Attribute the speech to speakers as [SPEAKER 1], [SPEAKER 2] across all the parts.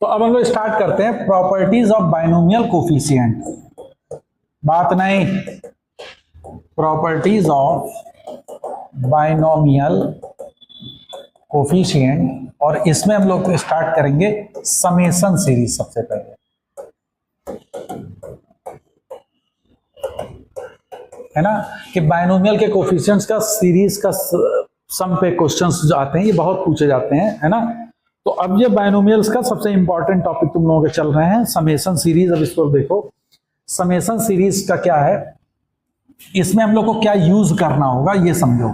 [SPEAKER 1] तो अब हम लोग स्टार्ट करते हैं प्रॉपर्टीज ऑफ बाइनोमियल कोफिशिएंट। बात नहीं, प्रॉपर्टीज ऑफ बाइनोमियल कोफिशिएंट, और इसमें हम लोग स्टार्ट करेंगे समेशन सीरीज सबसे पहले, है ना, कि बाइनोमियल के कोफिशिएंट्स का सीरीज का सम पे क्वेश्चंस जो आते हैं ये बहुत पूछे जाते हैं, है ना। तो अब ये बाइनोमियल्स का सबसे इंपॉर्टेंट टॉपिक तुम लोगों के चल रहे हैं समेशन सीरीज। अब इसको देखो, समेशन सीरीज का क्या है, इसमें हम लोग को क्या यूज करना होगा ये समझो।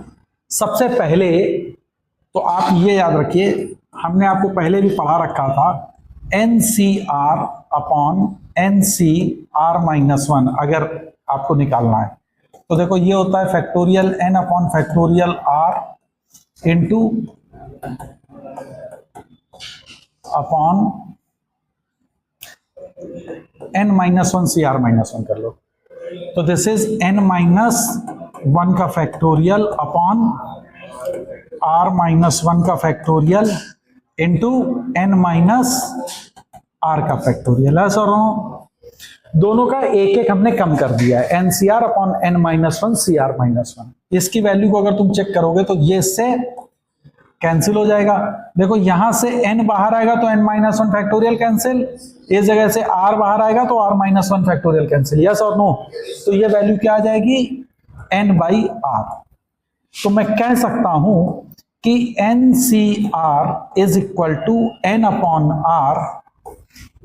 [SPEAKER 1] सबसे पहले तो आप ये याद रखिए, हमने आपको पहले भी पढ़ा रखा था NCR अपॉन NCR-1 अगर आपको निकालना है तो देखो ये होता है factorial n upon factorial r into upon n-1 CR-1 कर लो। तो दिस इज n-1 का फैक्टोरियल अपॉन r-1 का फैक्टोरियल इंटू n-r का फैक्टोरियल है। सर दोनों का एक एक हमने कम कर दिया है, NCR अपॉन n-1 CR-1। इसकी वैल्यू को अगर तुम चेक करोगे तो ये इससे कैंसिल हो जाएगा। देखो यहां से n बाहर आएगा तो n-1 फैक्टोरियल कैंसिल, इस जगह से r बाहर आएगा तो r-1 फैक्टोरियल कैंसिल, यस और नो। तो ये वैल्यू क्या आ जाएगी, n/r। तो मैं कह सकता हूं कि NCR is equal to n upon r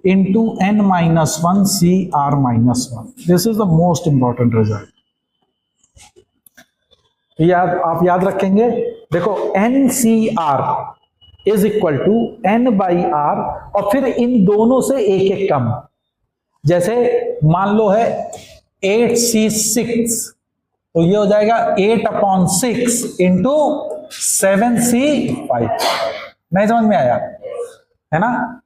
[SPEAKER 1] into n-1 CR-1। This is the most important result, आप याद रखेंगे। देखो NCR is equal to n/r और फिर इन दोनों से एक एक कम। जैसे मान लो है 8C6 तो ये हो जाएगा 8/6 इंटू 7C5। नहीं समझ में आया, है ना।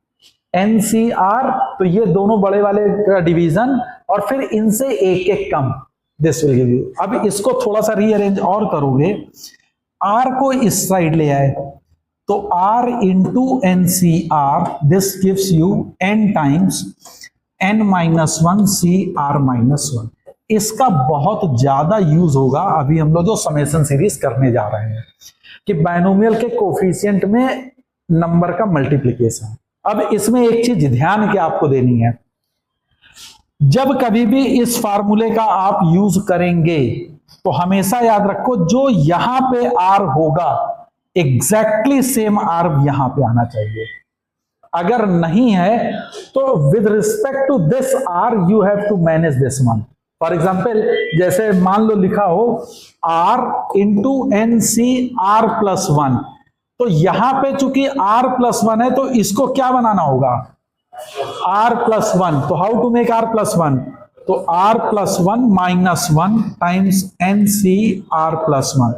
[SPEAKER 1] NCR तो ये दोनों बड़े वाले का डिवीजन और फिर इनसे एक एक कम, दिस विल गिव यू। अब इसको थोड़ा सा रीअरेंज और करोगे, R को इस साइड ले आए तो R into NCR, this gives you n times n-1 CR-1। इसका बहुत ज्यादा यूज होगा अभी हम लोग जो समेशन सीरीज करने जा रहे हैं कि बाइनोमियल के कोफिशिएंट में नंबर का मल्टीप्लिकेशन। अब इसमें एक चीज ध्यान के आपको देनी है, जब कभी भी इस फार्मूले का आप यूज करेंगे तो हमेशा याद रखो जो यहां पे R होगा एग्जैक्टली सेम R यहां पे आना चाहिए। अगर नहीं है तो with respect to this R you have to manage this one. For example जैसे मान लो लिखा हो R इंटू NCR+1, तो यहां पे चूंकि R+1 है तो इसको क्या बनाना होगा, R+1। तो हाउ टू मेक R+1, तो R+1 -1 टाइम्स NCR+1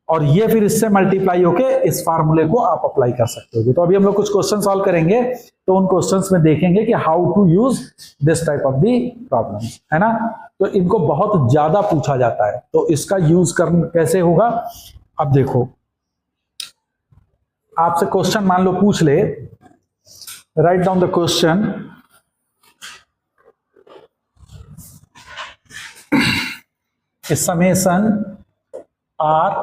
[SPEAKER 1] और ये फिर इससे मल्टीप्लाई होके इस फार्मूले को आप अप्लाई कर सकते हो। तो अभी हम लोग कुछ क्वेश्चन सॉल्व करेंगे तो उन क्वेश्चंस में देखेंगे कि how to use this type of the problem, है ना। तो इनको बहुत ज्यादा पूछा जाता है, तो इसका यूज करना कैसे होगा। अब देखो आपसे क्वेश्चन मान लो पूछ ले, write down the question. Summation R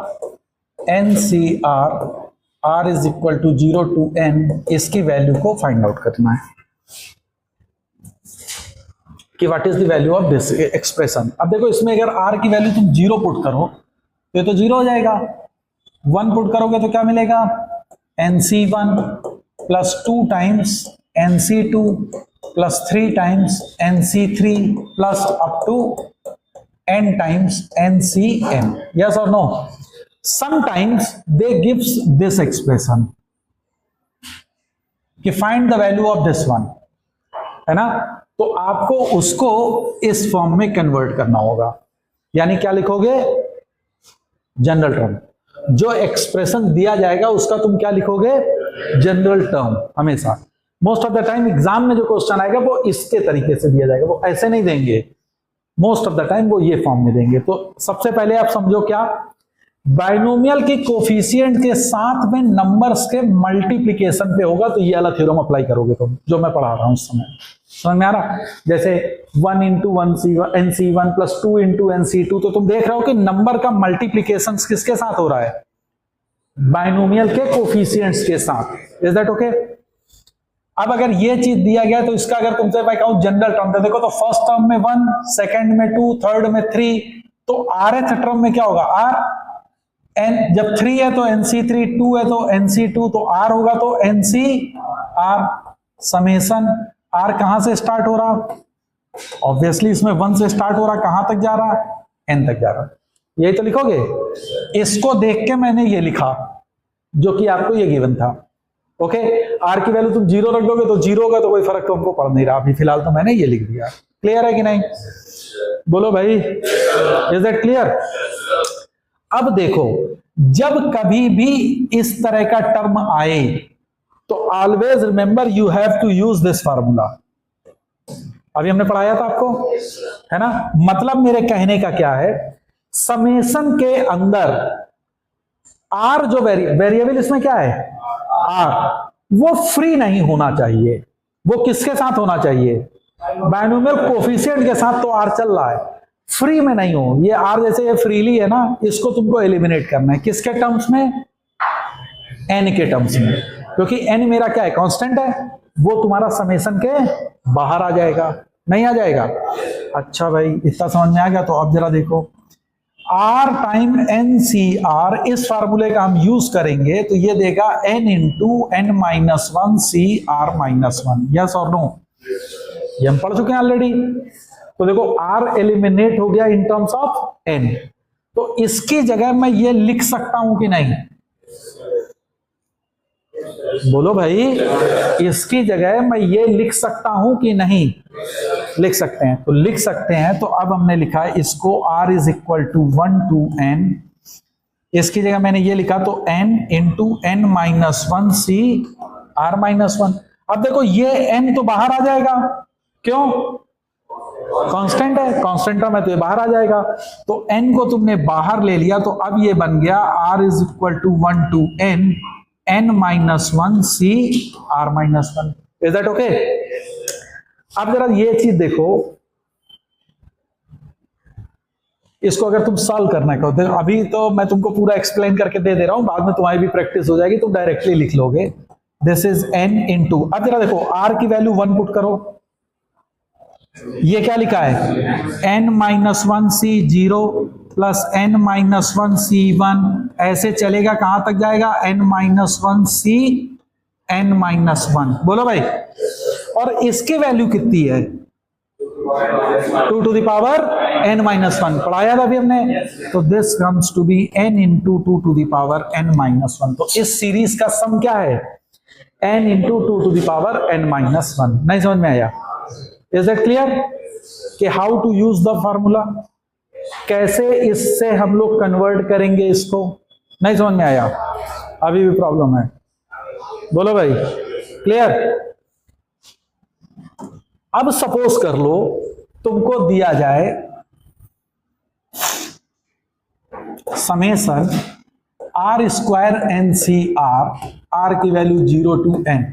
[SPEAKER 1] NCR R is equal to 0 to n, इसकी वैल्यू को फाइंड आउट करना है कि what is the value of this expression. अब देखो इसमें अगर R की वैल्यू तुम 0 पुट करो तो ये तो 0 हो जाएगा, 1 पुट करोगे तो क्या मिलेगा, NC1 plus 2 times NC2 plus 3 times NC3 plus up to n times NCN, yes or no. Sometimes they gives this expression कि find the value of this one, है ना। तो आपको उसको इस फॉर्म में कन्वर्ट करना होगा, यानी क्या लिखोगे, जनरल टर्म। जो एक्सप्रेशन दिया जाएगा उसका तुम क्या लिखोगे, जनरल टर्म। हमेशा most of the time exam में जो क्वेश्चन आएगा वो इसके तरीके से दिया जाएगा, वो ऐसे नहीं देंगे, मोस्ट ऑफ द टाइम वो ये फॉर्म में देंगे। तो सबसे पहले आप समझो क्या, बाइनोमियल के कोफिशिएंट के साथ में नंबर्स के मल्टीप्लिकेशन पे होगा, तो ये वाला थ्योरम अप्लाई करोगे तुम, जो मैं पढ़ा रहा हूं उस समय। समझ में आ रहा? जैसे 1 into 1 NC1 plus 2 into NC2, तो तुम देख रहे हो कि नंबर का मल्टीप्लिकेशन किसके साथ हो रहा है? बाइनोमियल के कोफिशिएंट्स के साथ। Is that okay? अब अगर ये चीज दिया गया तो इसका अगर तुमसे मैं कहूं जनरल टर्म, तो देखो, तो फर्स्ट टर्म में 1, सेकंड में 2, थर्ड में 3, तो rth टर्म में क्या होगा? r n, जब 3 है तो NC3, 2 है तो NC2, तो r होगा तो NCr। समेशन r कहां से स्टार्ट हो रहा? ऑब्वियसली इसमें 1 से स्टार्ट हो रहा, कहां तक जा रहा? n तक जा रहा। यही तो लिखोगे। इसको देख के मैंने ये लिखा, जो कि आपको ये गिवन था। ओके, r की वैल्यू तुम 0 रख दोगे तो 0 होगा, तो कोई फर्क तो हमको पड़ नहीं रहा। अभी फिलहाल तो मैंने ये लिख दिया। क्लियर है कि नहीं? बोलो भाई, इज दैट क्लियर? अब देखो, जब कभी भी इस तरह का टर्म आए तो always remember you have to use this formula. अभी हमने पढ़ाया था आपको, है ना? मतलब मेरे कहने का क्या है, समेशन के अंदर आर जो वेरिएबल इसमें क्या है? आर, वो फ्री नहीं होना चाहिए। वो किसके साथ होना चाहिए? बाइनोमियल कोफिशिएंट के साथ। तो आर चल रहा है, फ्री में नहीं हो। ये आर जैसे ये फ्रीली है ना, इसको तुमको एलिमिनेट करना है। किसके टर्म्स में? एन के टर्म्स में, क्योंकि एन मेरा क्या है? कांस्टेंट है। वो तुम्हारा समेशन के बाहर आ जाएगा, नहीं आ जाएगा? अच्छा भाई, इतना समझ में आ गया? तो अब जरा देखो, आर टाइम NCr, इस फार्मूले का हम यूज करेंगे तो ये देगा n into n-1 CR-1। Yes और नो? ये हम पढ़ चुके हैं ऑलरेडी। तो देखो, r एलिमिनेट हो गया इन टर्म्स ऑफ n, तो इसकी जगह मैं ये लिख सकता हूं कि नहीं? बोलो भाई, इसकी जगह मैं ये लिख सकता हूं कि नहीं? लिख सकते हैं। तो लिख सकते हैं। तो अब हमने लिखा है इसको r is equal to 1 to n, इसकी जगह मैंने ये लिखा तो n इंटू n-1 CR-1। अब देखो, ये n तो बाहर आ जाएगा, क्यों? कांस्टेंट है, कांस्टेंट टर्म है तो ये बाहर आ जाएगा। तो n को तुमने बाहर ले लिया, तो अब ये बन गया r is equal to 1 to n n-1 CR-1। Is that okay? अब जरा ये चीज देखो, इसको अगर तुम सॉल्व करना है तो अभी तो मैं तुमको पूरा एक्सप्लेन करके दे रहा हूं, बाद में तुम्हारी भी प्रैक्टिस हो जाएगी, तुम डायरेक्टली लिख लोगे। दिस इज n इंटू, अब जरा देखो, r की वैल्यू 1 पुट करो। ये क्या लिखा है? n-1 C 0 plus n-1 C1, ऐसे चलेगा, कहां तक जाएगा? n-1 C n-1। बोलो भाई। और इसकी वैल्यू कितनी है? 2 to the power n-1, पढ़ाया था अभी हमने। तो this comes to be n into 2 to the power n-1। तो इस सीरीज का सम क्या है? n into 2 to the power n-1। नहीं समझ में आया? इज दैट क्लियर कि how to use the formula? कैसे इससे हम लोग कन्वर्ट करेंगे इसको? नहीं समझ में आया? अभी भी प्रॉब्लम है? बोलो भाई, क्लियर? अब सपोज कर लो तुमको दिया जाए summation r square NCr, r की वैल्यू 0 to n,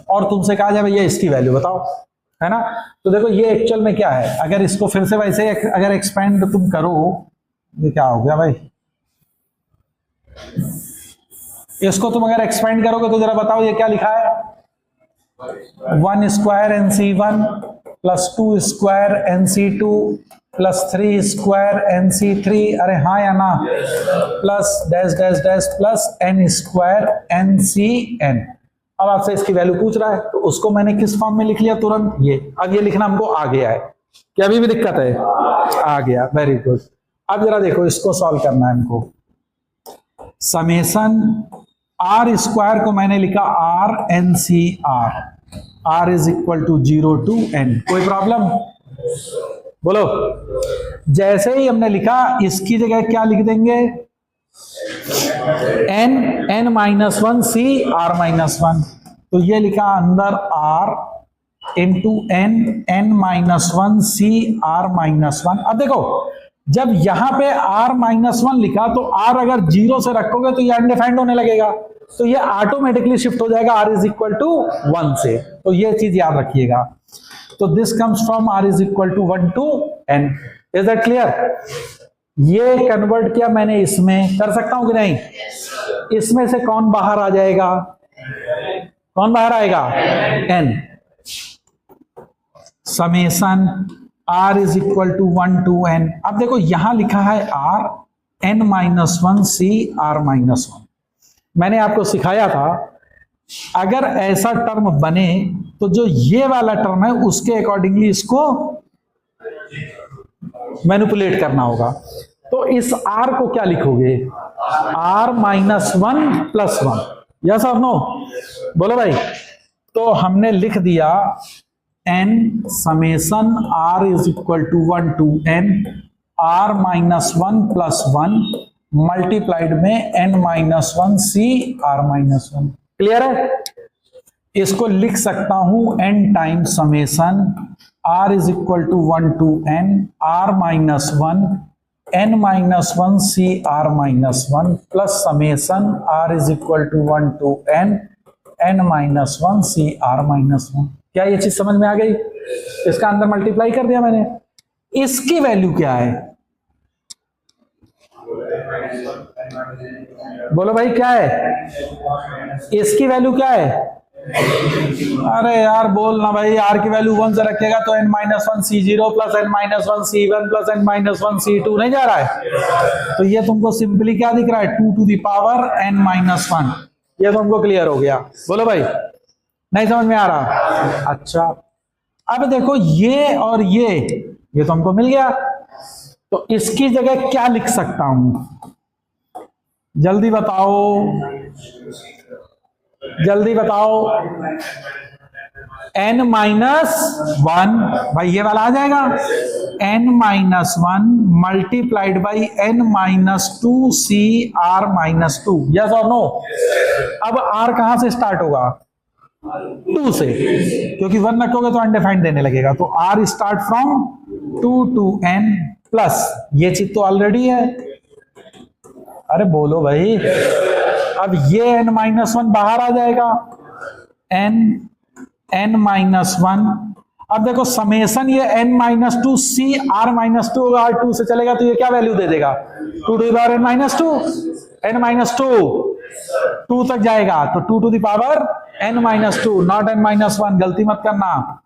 [SPEAKER 1] और तुमसे कहा जाए भैया इसकी वैल्यू बताओ, है ना? तो देखो, ये एक्चुअल में क्या है, अगर इसको फिर से वैसे अगर एक्सपेंड तुम करो, ये क्या हो गया भाई? इसको तुम अगर एक्सपेंड करोगे तो जरा बताओ ये क्या लिखा है? 1 square NC1 plus 2 square NC2 plus 3 square NC3, अरे हाँ या ना, plus dash dash dash plus n square NCn। अब आपसे इसकी वैल्यू पूछ रहा है, तो उसको मैंने किस फॉर्म में लिख लिया तुरंत? ये। अब ये लिखना हमको आ गया है, क्या अभी भी दिक्कत है? आ गया, वेरी गुड। अब जरा देखो, इसको सॉल्व करना है हमको। समेशन r स्क्वायर को मैंने लिखा r NCr, r is equal to 0 to n। कोई प्रॉब्लम? बोलो। जैसे ही हमने लिखा, इसकी जगह क्या लिख देंगे? n-1 CR-1। तो ये लिखा अंदर r इंटू n-1 CR-1। अब देखो, जब यहां पे r-1 लिखा तो r अगर 0 से रखोगे तो ये अनडिफाइंड होने लगेगा, तो ये ऑटोमेटिकली शिफ्ट हो जाएगा r इज इक्वल टू 1 से। तो ये चीज याद रखिएगा। तो this comes from r is equal to 1 to n। Is that clear? ये कन्वर्ट किया मैंने, इसमें कर सकता हूं कि नहीं? इसमें से कौन बाहर आ जाएगा? कौन बाहर आएगा? n। Summation r is equal to 1 to n। अब देखो यहां लिखा है r n-1 c r-1। मैंने आपको सिखाया था अगर ऐसा टर्म बने तो जो ये वाला टर्म है उसके अकॉर्डिंगली इसको मैनिपुलेट करना होगा। तो इस r को क्या लिखोगे? r-1 plus 1। यस और नो? बोलो भाई। तो हमने लिख दिया n summation r is equal to 1 to n r-1 plus 1 multiplied में n-1 c r-1। क्लियर है? इसको लिख सकता हूं n times summation r is equal to 1 to n r-1 n-1 c r-1 plus summation r is equal to 1 to n n-1 c r-1। क्या ये चीज समझ में आ गई? इसका अंदर मल्टीप्लाई कर दिया मैंने। इसकी वैल्यू क्या है? बोलो भाई क्या है? इसकी वैल्यू क्या है? अरे यार बोल ना भाई। r की वैल्यू 1 से रखेगा तो n-1 c0 plus n-1 c1 plus n-1 c2 नहीं जा रहा है? तो ये तुमको सिंपली क्या दिख रहा है? 2 टू द पावर n-1। ये तुमको क्लियर हो गया? बोलो भाई। नहीं समझ में आ रहा? अच्छा अब देखो ये और ये तो हमको मिल गया। तो इसकी जगह क्या लिख सकता हूं? जल्दी बताओ, जल्दी बताओ। n-1 भाई ये वाला आ जाएगा n-1 multiplied by n-2 c r-2। Yes और नो? अब r कहां से स्टार्ट होगा? 2 से, क्योंकि 1 रखोगे तो अनडिफाइंड देने लगेगा। तो r start from 2 to n plus ये चीज तो ऑलरेडी है। अरे बोलो भाई। अब ये n-1 बाहर आ जाएगा n-1। अब देखो समेशन ये n-2 c r-2 होगा। r 2 से चलेगा तो ये क्या वैल्यू दे देगा? 2 टू द पावर n-2 2 तक जाएगा तो 2 to the power n-2 not n-1। गलती मत करना।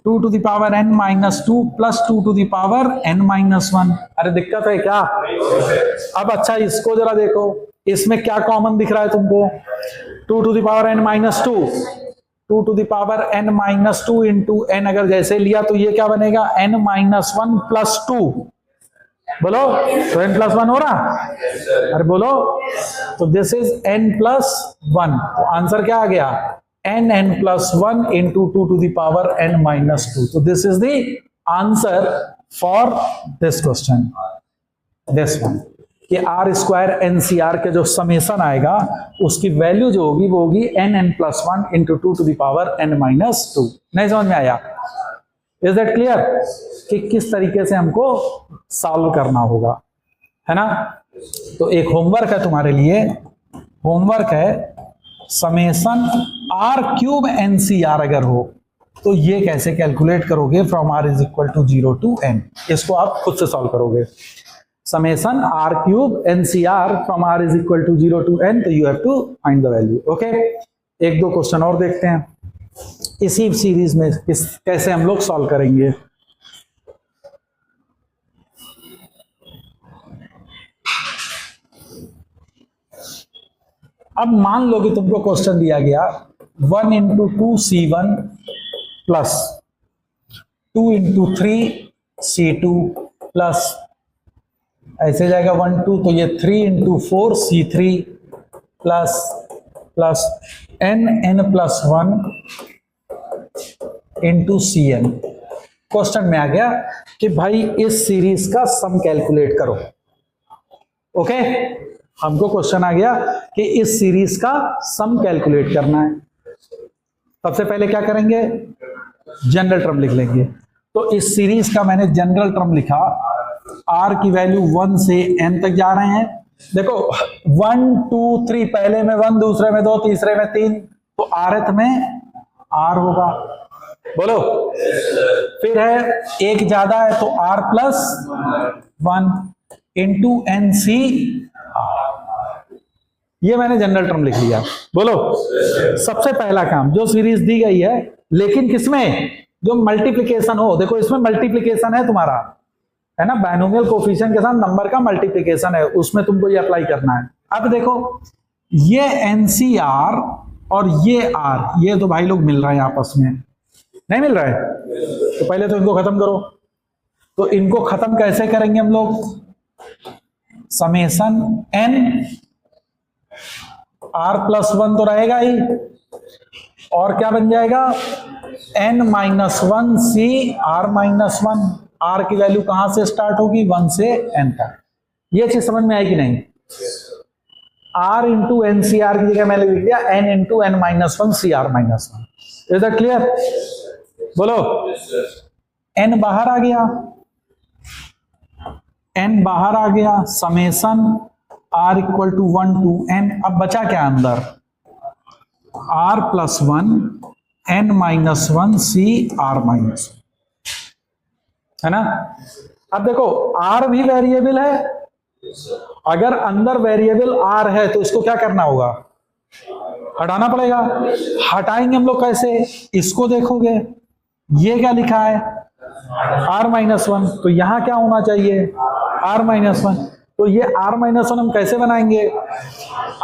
[SPEAKER 1] 2 to the power n-2 plus 2 to the power n-1। अरे दिक्कत है क्या? अब अच्छा इसको जरा देखो, इसमें क्या कॉमन दिख रहा है तुमको? 2 to the power n-2 2 to the power n-2 into n अगर जैसे लिया तो ये क्या बनेगा? n-1 plus 2। बोलो तो n प्लस 1 हो रहा? अरे बोलो। तो दिस इज n प्लस 1। तो आंसर क्या आ गया? n plus 1 into 2 to the power n-2। तो this is the answer for this question, this one. कि आर स्क्वायर NCR के जो समेशन आएगा उसकी वैल्यू जो होगी वो होगी n plus 1 into 2 to the power n-2। नहीं समझ में आया? Is that clear? कि किस तरीके से हमको सॉल्व करना होगा, है ना? तो एक होमवर्क है तुम्हारे लिए। होमवर्क है समेशन r³ NCR अगर हो तो ये कैसे कैलकुलेट करोगे from r is equal to 0 to n। इसको आप खुद से सॉल्व करोगे। Summation r³ NCR from r is equal to 0 to n। तो you have to find the value. Okay, एक दो क्वेश्चन और देखते हैं इसी सीरीज में कैसे हम लोग सॉल्व करेंगे। अब मान लो कि तुमको क्वेश्चन दिया गया 1 into 2 c1 plus 2 into 3 c2 plus ऐसे जाएगा 1 2। तो ये 3 into 4 c3 plus plus n plus 1 into cn। Question में आ गया कि भाई इस सीरीज का सम कैलकुलेट करो। ओके, हमको क्वेश्चन आ गया कि इस सीरीज का सम कैलकुलेट करना है। सबसे पहले क्या करेंगे? जनरल टर्म लिख लेंगे। तो इस सीरीज का मैंने जनरल टर्म लिखा आर की वैल्यू 1 से n तक जा रहे हैं। देखो 1 2 3, पहले में 1, दूसरे में 2, तीसरे में 3, तो आरथ में r होगा। बोलो फिर है एक ज्यादा है तो r plus 1 into N C R. ये मैंने जनरल टर्म लिख लिया। बोलो सबसे पहला काम जो सीरीज दी गई है, लेकिन किसमें, जो मल्टीप्लिकेशन हो। देखो इसमें मल्टीप्लिकेशन है तुम्हारा, है ना, बायनोमियल कोफिशिएंट के साथ नंबर का मल्टीप्लिकेशन है, उसमें तुमको ये अप्लाई करना है। अब देखो ये एनसीआर और ये आर, ये तो भाई लोग मिल रहे हैं आपस में, नहीं मिल रहा है, तो पहले तो इनको खत्म करो। तो इनको खत्म कैसे करेंगे हम लोग, समेशन एन, आर प्लस 1 तो रहेगा ही, और क्या बन जाएगा n minus 1 C R minus 1। R की वैल्यू कहां से स्टार्ट होगी, 1 से n तक। ये चीज समझ में आई कि नहीं। r into N C R की जगह मैंने लिख दिया n into N minus 1 C R minus 1। Is that clear. बोलो n बाहर आ गया, n बाहर आ गया, summation r equal to 1 to n। अब बचा क्या अंदर, r plus 1 n minus 1 C R minus, है ना। अब देखो r भी वेरिएबल है, अगर अंदर वेरिएबल r है तो इसको क्या करना होगा, हटाना पड़ेगा। हटाएंगे हम लोग कैसे, इसको देखोगे, ये क्या लिखा है r माइनस 1, तो यहां क्या होना चाहिए r माइनस 1। तो ये r माइनस 1 हम कैसे बनाएंगे,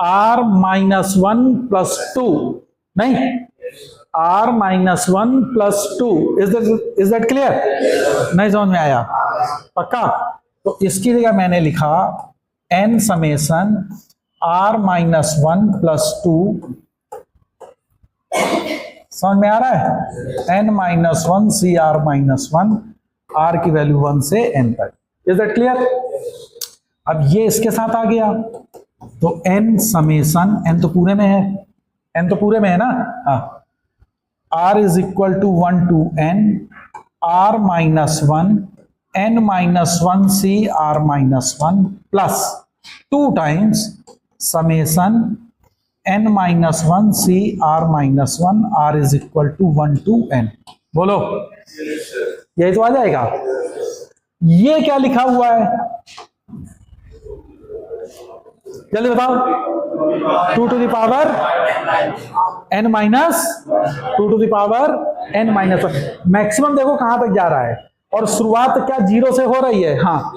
[SPEAKER 1] r माइनस 1 प्लस 2, नहीं r minus 1 plus 2। Is that clear, नहीं समझ में आया पक्का। तो इसकी जगह मैंने लिखा n summation r minus 1 plus 2, समझ में आ रहा है, n minus 1 C R minus 1, r की वैल्यू 1 से n तक। Is that clear. अब ये इसके साथ आ गया, तो n समेशन, n तो पूरे में है, n तो पूरे में है ना, हाँ, r is equal to 1 to n r minus 1 n minus 1 C R minus 1 plus 2 times summation n minus 1 C R minus 1, r is equal to 1 to n। बोलो यही तो आ जाएगा। ये क्या लिखा हुआ है जल्दी बताओ, 2 to the power n minus 2 to the power n minus 1। Maximum देखो कहां तक जा रहा है, और शुरुआत क्या 0 से हो रही है। हाँ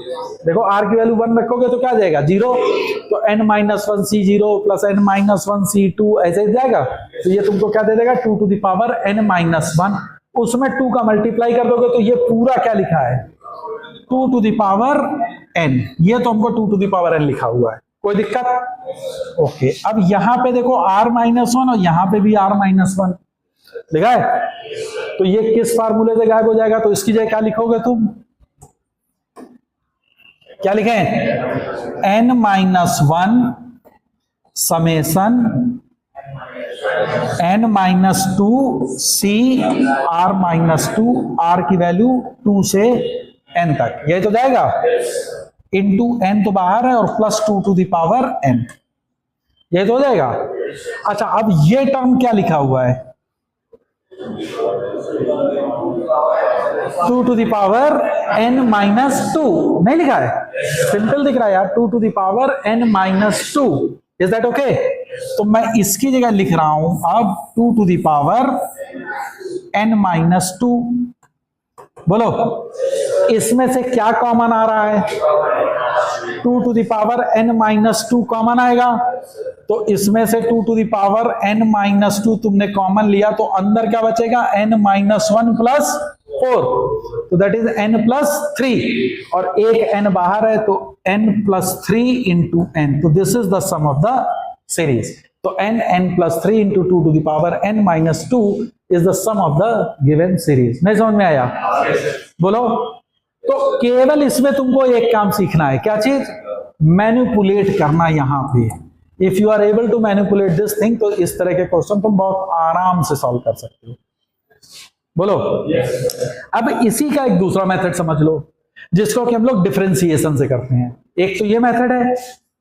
[SPEAKER 1] देखो r की वैल्यू 1 रखोगे तो क्या जाएगा 0, तो n माइनस 1 सी 0 प्लस n माइनस 1 सी 2 ऐसे ही जाएगा। तो ये तुमको क्या दे देगा 2 to the power n minus 1, उसमें 2 का मल्टीप्लाई कर दोगे तो ये पूरा क्या लिखा है 2 टू द पावर n। ये तो हमको 2 टू द पावर n लिखा हुआ है, कोई दिक्कत। ओके अब यहां पे देखो r माइनस 1 और यहां पे भी r माइनस 1 लिखा है, तो ये किस फार्मूले से गायब हो जाएगा, तो इसकी जगह क्या लिखोगे तुम, क्या लिखें n minus 1 summation n minus 2 C R minus 2, r की वैल्यू 2 से n तक, ये तो जाएगा, इंटू n तो बाहर है और plus 2 to the power n, ये तो हो जाएगा। अच्छा अब ये टर्म क्या लिखा हुआ है 2 to the power n minus 2, नहीं लिखा है, सिंपल दिख रहा है यार, 2 to the power n minus 2। Is that okay. तो मैं इसकी जगह लिख रहा हूं अब 2 to the power n minus 2। बोलो इसमें से क्या कॉमन आ रहा है, 2 to the power n minus 2 common आएगा, तो इसमें से 2 to the power n minus 2 तुमने कॉमन लिया, तो अंदर क्या बचेगा n माइनस 1 प्लस 4, तो दैट इज n प्लस 3, और एक n बाहर है तो n प्लस 3 इंटू n, तो this is the sum of the series. तो n plus 3 into 2 to the power n minus 2 is the sum of the given series. नहीं समझ में आया, बोलो। तो केवल इसमें तुमको एक काम सीखना है, क्या चीज, मैनिपुलेट करना। यहां पे if you are able to manipulate this thing, तो इस तरह के क्वेश्चन तुम बहुत आराम से सॉल्व कर सकते हो। बोलो अब इसी का एक दूसरा मेथड समझ लो। जिसको कि हम लोग डिफरेंशिएशन से करते हैं। एक तो ये मेथड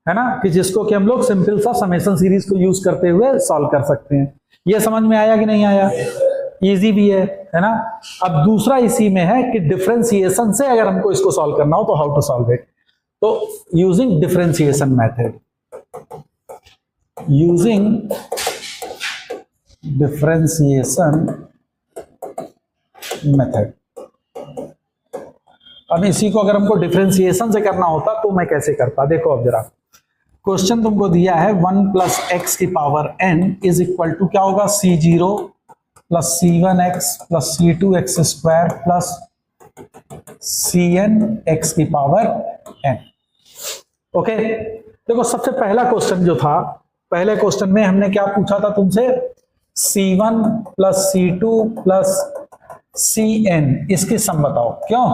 [SPEAKER 1] है ना, कि जिसको कि हम लोग सिंपल सा समेशन सीरीज को यूज करते हुए सॉल्व कर सकते हैं। ये समझ में आया कि नहीं आया? इजी भी है ना। अब दूसरा इसी में है कि डिफरेंशिएशन से अगर हमको इसको सॉल्व करना हो तो हाउ टू सॉल्व इट। तो using differentiation method, using differentiation method. अब इसी को अगर हमको डिफरेंशिएशन से करना होता तो मैं कैसे करता? देखो अब जरा, क्वेश्चन तुमको दिया है 1 प्लस एक्स की power n is equal to क्या होगा? c0 plus c1x plus c2x square plus cn x की पावर n। ओके, देखो सबसे पहला क्वेश्चन जो था, पहले क्वेश्चन में हमने क्या पूछा था तुमसे? c1 plus c2 plus cn, इसकी सम बताओ। क्यों?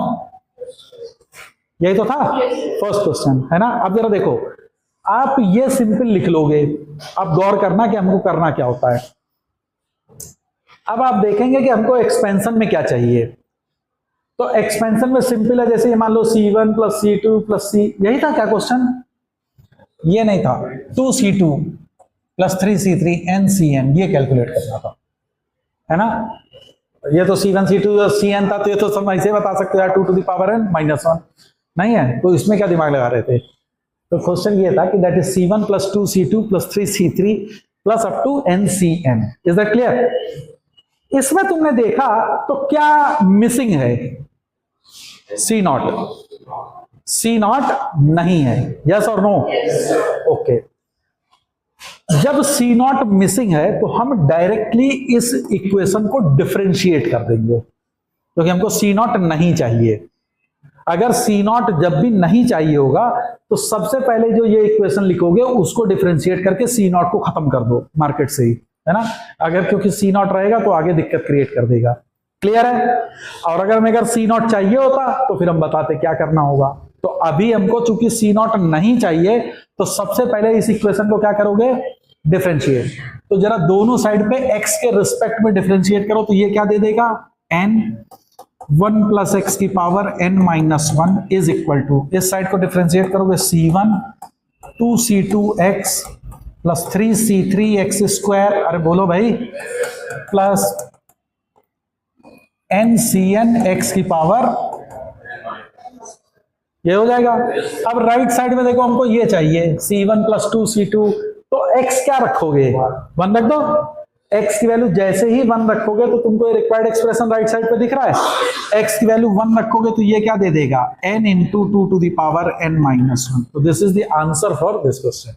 [SPEAKER 1] यही तो था फर्स्ट क्वेश्चन, है ना। अब जरा देखो, आप ये सिंपल लिख लोगे, अब गौर करना कि हमको करना क्या होता है। अब आप देखेंगे कि हमको एक्सपेंशन में क्या चाहिए। तो एक्सपेंशन में सिंपल है, जैसे मान लो c1 plus c2 plus c, यही था क्या क्वेश्चन? ये नहीं था, 2c2 प्लस 3c3 ncn, ये कैलकुलेट करना था, है ना। ये तो c1 c2 cn था, तो ये तो सब ऐसे बता सकते हो 2 to the power n minus 1, नहीं है तो इसमें क्या दिमाग लगा रहे थे। तो क्वेश्चन ये था कि that is c1 plus 2c2 plus 3c3 plus up to ncn। Is that clear? इसमें तुमने देखा तो क्या मिसिंग है? c0, c0 नहीं है, यस और नो? ओके, जब c0 मिसिंग है तो हम डायरेक्टली इस इक्वेशन को डिफरेंशिएट कर देंगे, क्योंकि हमको c0 नहीं चाहिए। अगर c0 जब भी नहीं चाहिए होगा तो सबसे पहले जो ये इक्वेशन लिखोगे उसको डिफरेंशिएट करके c0 को खत्म कर दो मार्केट से ही, है ना। अगर क्योंकि c0 रहेगा तो आगे दिक्कत क्रिएट कर देगा। क्लियर है? और अगर c0 चाहिए होता तो फिर हम बताते क्या करना होगा। तो अभी हमको चूंकि c0 नहीं चाहिए तो सबसे पहले इस इक्वेशन को क्या करोगे? डिफरेंशिएट। तो जरा दोनों साइड पे x के रिस्पेक्ट में डिफरेंशिएट करो, तो ये क्या दे देगा? n 1 प्लस एक्स की power n minus 1 is equal to, इस साइड को डिफरेंशिएट करोगे c1 2c2x plus 3c3x square, अरे बोलो भाई, प्लस ncn x की पावर, ये हो जाएगा। अब राइट साइड में देखो, हमको ये चाहिए c1 प्लस 2c2, तो x क्या रखोगे? 1 रख दो। x की वैल्यू जैसे ही 1 रखोगे तो तुमको ये रिक्वायर्ड एक्सप्रेशन राइट साइड पे दिख रहा है। x की वैल्यू 1 रखोगे तो ये क्या दे देगा? n into 2 to the power n minus 1। तो this is the answer for this question.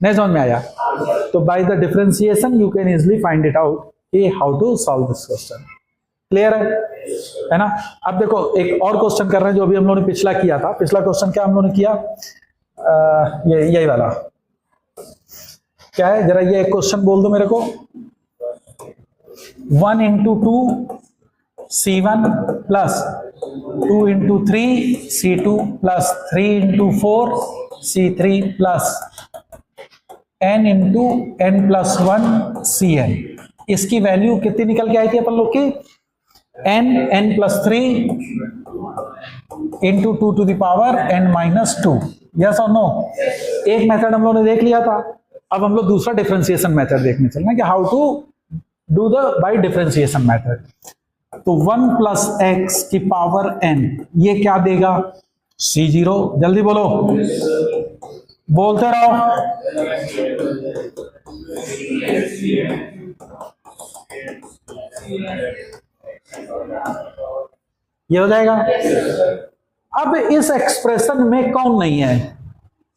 [SPEAKER 1] नहीं समझ में आया? तो by the differentiation you can easily find it out कि how to solve this question. Clear है ना? अब देखो एक और क्वेश्चन कर रहे हैं जो अभी हम लोगों ने पिछला किया था। पिछला क्वेश्चन क्या हम लोगों ने किया? यही वाला क्या है? जरा ये क्वेश्चन बोल दो मेरे को। 1 into 2 c1 plus 2 into 3 c2 plus 3 into 4 c3 plus n into n plus 1 cn। इसकी वैल्यू कितनी निकल के आई थी अपन लोग की? n plus 3 into 2 to the power n minus 2। Yes और नो? एक मेथड हम लोगों ने देख लिया था, अब हम लोग दूसरा डिफरेंशिएशन मेथड देखने चलना है कि how to do the by differentiation method. तो 1 प्लस एक्स की पावर n, ये क्या देगा? c0। जल्दी बोलो, बोलते रहो। ये हो जाएगा। अब इस एक्सप्रेशन में कौन नहीं है?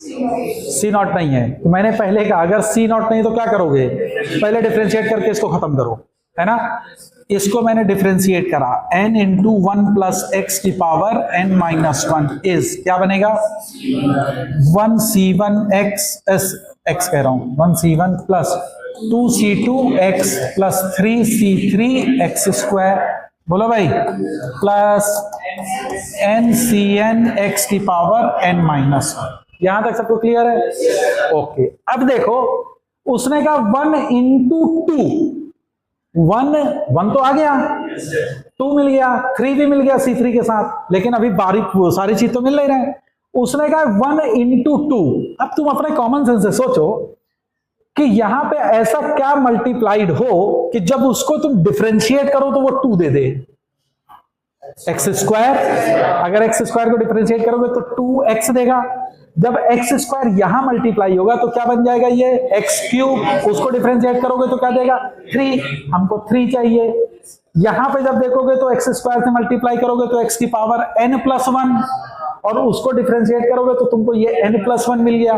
[SPEAKER 1] c0 नहीं है। तो मैंने पहले कहा अगर c0 नहीं तो क्या करोगे? पहले डिफरेंशिएट करके इसको खत्म करो, है ना। इसको मैंने डिफरेंशिएट करा, n इंटू 1 प्लस एक्स की पावर n माइनस 1 इज क्या बनेगा? 1c1 x कह रहा हूं, 1c1 plus 2c2 x plus 3c3 x square, बोलो भाई, प्लस ncn x की पावर n माइनस 1। यहां तक सबको क्लियर है? ओके। अब देखो उसने कहा 1 इंटू 2, 1 तो आ गया, 2 मिल गया, 3 भी मिल गया C3 के साथ, लेकिन अभी बारीक वो सारी चीज तो मिल नहीं रहे। उसने कहा 1 into 2। अब तुम अपने कॉमन सेंस से सोचो कि यहां पे ऐसा क्या मल्टीप्लाइड हो कि जब उसको तुम डिफरेंशिएट करो तो वो 2 दे दे। एक्स स्क्वायर, अगर एक्स स्क्वायर को डिफरेंशिएट करोगे तो 2x देगा। जब एक्स स्क्वायर यहां मल्टीप्लाई होगा तो क्या बन जाएगा, ये एक्स क्यूब। उसको डिफरेंशिएट करोगे तो क्या देगा, 3। हमको 3 चाहिए। यहां पे जब देखोगे तो एक्स स्क्वायर से मल्टीप्लाई करोगे तो एक्स की पावर n+1, और उसको डिफरेंशिएट करोगे तो तुमको ये n+1 मिल गया।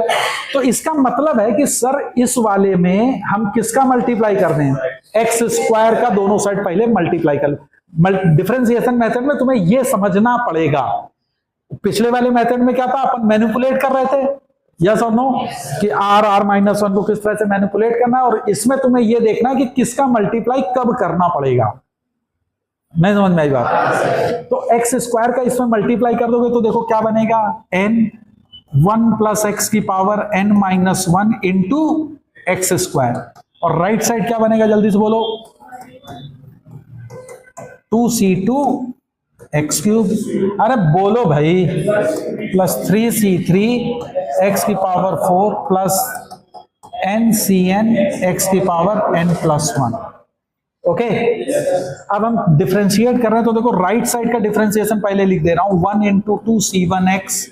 [SPEAKER 1] तो इसका मतलब है कि सर इस वाले में हम किसका मल्टीप्लाई कर रहे हैं, एक्स स्क्वायर का दोनों साइड पहले मल्टीप्लाई कर। डिफरेंशिएशन मेथड में तुम्हें यह समझना पड़ेगा। पिछले वाले मेथड में क्या था, अपन मैनिपुलेट कर रहे थे, यस और नो, कि r(-1) को किस तरह से मैनिपुलेट करना है, और इसमें तुम्हें यह देखना है कि किसका मल्टीप्लाई कब करना पड़ेगा। नहीं समझ में आई बात? तो एक्स स्क्वायर का इसमें मल्टीप्लाई कर दोगे तो देखो क्या बनेगा, n(1 + x की power n-1) into x square. और राइट साइड क्या बनेगा, जल्दी से बोलो, 2c2 x क्यूब, अरे बोलो भाई, प्लस 3c3 x की पावर 4 प्लस ncn x की पावर n+1। ओके, अब हम डिफरेंशिएट कर रहे हैं तो देखो राइट साइड का डिफरेंशिएशन पहले लिख दे रहा हूं, 1 into 2c1x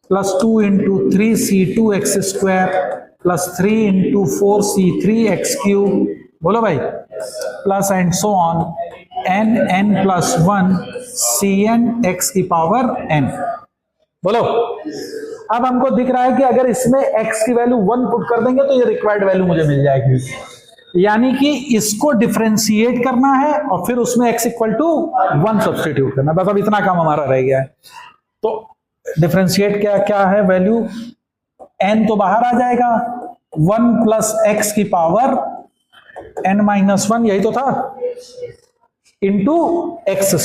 [SPEAKER 1] plus 2 into 3c2x² plus 3 into 4c3x cube, बोलो भाई, plus and so on n+1 cn x की पावर n। बोलो, अब हमको दिख रहा है कि अगर इसमें x की वैल्यू 1 पुट कर देंगे तो ये रिक्वायर्ड वैल्यू मुझे मिल जाएगी। यानी कि इसको डिफरेंशिएट करना है और फिर उसमें x = 1 सब्स्टिट्यूट करना, बस अब इतना काम हमारा रह गया है। तो डिफरेंशिएट क्या क्या है, वैल्यू n तो बाहर आ जाएगा, 1 + x की पावर n-1, यही तो था, इंटू एक्स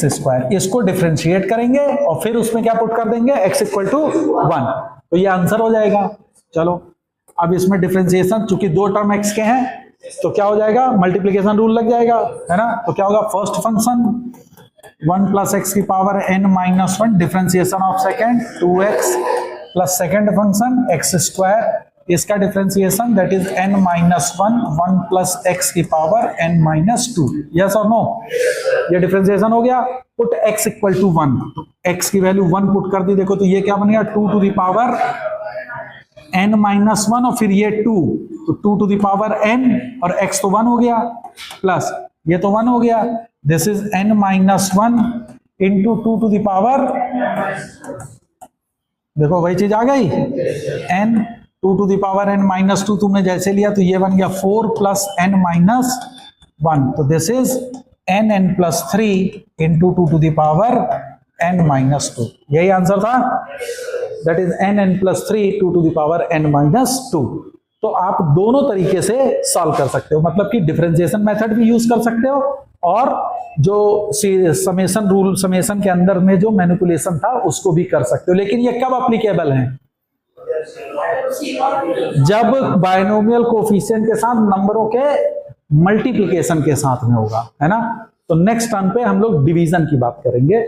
[SPEAKER 1] स्क्वायर। इसको डिफरेंशिएट करेंगे और फिर उसमें क्या पुट कर देंगे, x = 1, तो ये आंसर हो जाएगा। चलो अब इसमें डिफरेंशिएशन, चूंकि 2 टर्म x के हैं तो क्या हो जाएगा, मल्टीप्लिकेशन रूल लग जाएगा, है ना। तो क्या होगा, फर्स्ट फंक्शन 1 + x की power n-1, differentiation of second 2x, plus second function x², इसका differentiation that is n-1 + x की पावर n-2। यस और नो, ये डिफरेंशिएशन हो गया। पुट x = 1, x की वैल्यू 1 पुट कर दी, देखो तो ये क्या बनेगा, 2 to the power n-1 और फिर ये 2, तो 2 to the power n, और x तो 1 हो गया, प्लस ये तो 1 हो गया, this is n-1 into 2 to the power, देखो वही चीज आ गई, n 2 to the power n-2 तुमने जैसे लिया तो ये बन गया 4 + n-1, तो this is n+3 into 2 to the power n-2। यही आंसर था, that is n+3 2 to the power n-2। तो आप दोनों तरीके से सॉल्व कर सकते हो, मतलब कि डिफरेंशिएशन मेथड भी यूज कर सकते हो, और जो समेशन रूल, समेशन के अंदर में जो मैनिपुलेशन था उसको भी कर सकते हो। लेकिन ये कब एप्लीकेबल है, जब बायनोमियल कोफिशिएंट के साथ नंबरों के मल्टीप्लिकेशन के साथ में होगा, है ना। तो नेक्स्ट टर्म पे हम लोग डिवीजन की बात करेंगे।